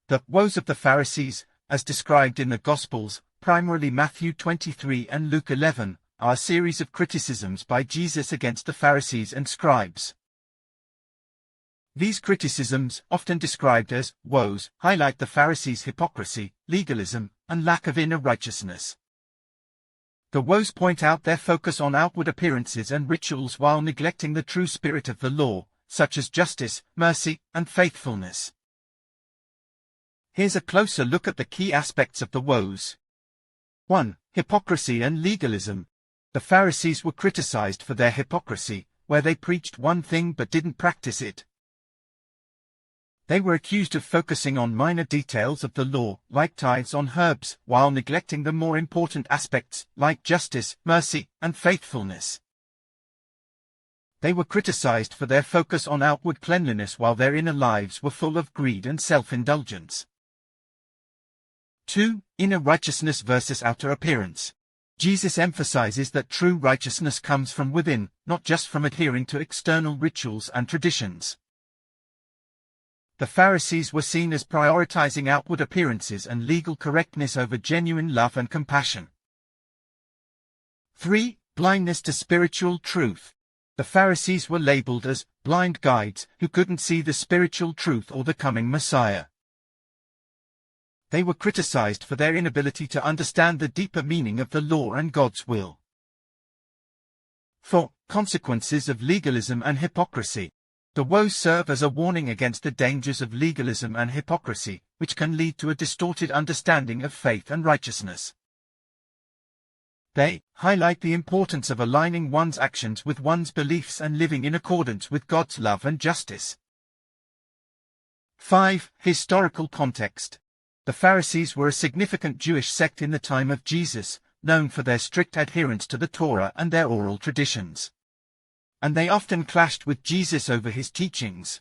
The Woes of the Pharisees, as described in the Gospels, primarily Matthew 23 and Luke 11, are a series of criticisms by Jesus against the Pharisees and scribes. These criticisms, often described as woes, highlight the Pharisees' hypocrisy, legalism, and lack of inner righteousness. The woes point out their focus on outward appearances and rituals while neglecting the true spirit of the law, such as justice, mercy, and faithfulness. Here's a closer look at the key aspects of the woes. 1. Hypocrisy and legalism. The Pharisees were criticized for their hypocrisy, where they preached one thing but didn't practice it. They were accused of focusing on minor details of the law, like tithes on herbs, while neglecting the more important aspects, like justice, mercy, and faithfulness. They were criticized for their focus on outward cleanliness while their inner lives were full of greed and self-indulgence. 2. Inner righteousness versus outer appearance. Jesus emphasizes that true righteousness comes from within, not just from adhering to external rituals and traditions. The Pharisees were seen as prioritizing outward appearances and legal correctness over genuine love and compassion. 3. Blindness to spiritual truth. The Pharisees were labeled as blind guides who couldn't see the spiritual truth or the coming Messiah. They were criticized for their inability to understand the deeper meaning of the law and God's will. 4. Consequences of legalism and hypocrisy. The woes serve as a warning against the dangers of legalism and hypocrisy, which can lead to a distorted understanding of faith and righteousness. They highlight the importance of aligning one's actions with one's beliefs and living in accordance with God's love and justice. 5. Historical context. The Pharisees were a significant Jewish sect in the time of Jesus, known for their strict adherence to the Torah and their oral traditions. And they often clashed with Jesus over his teachings.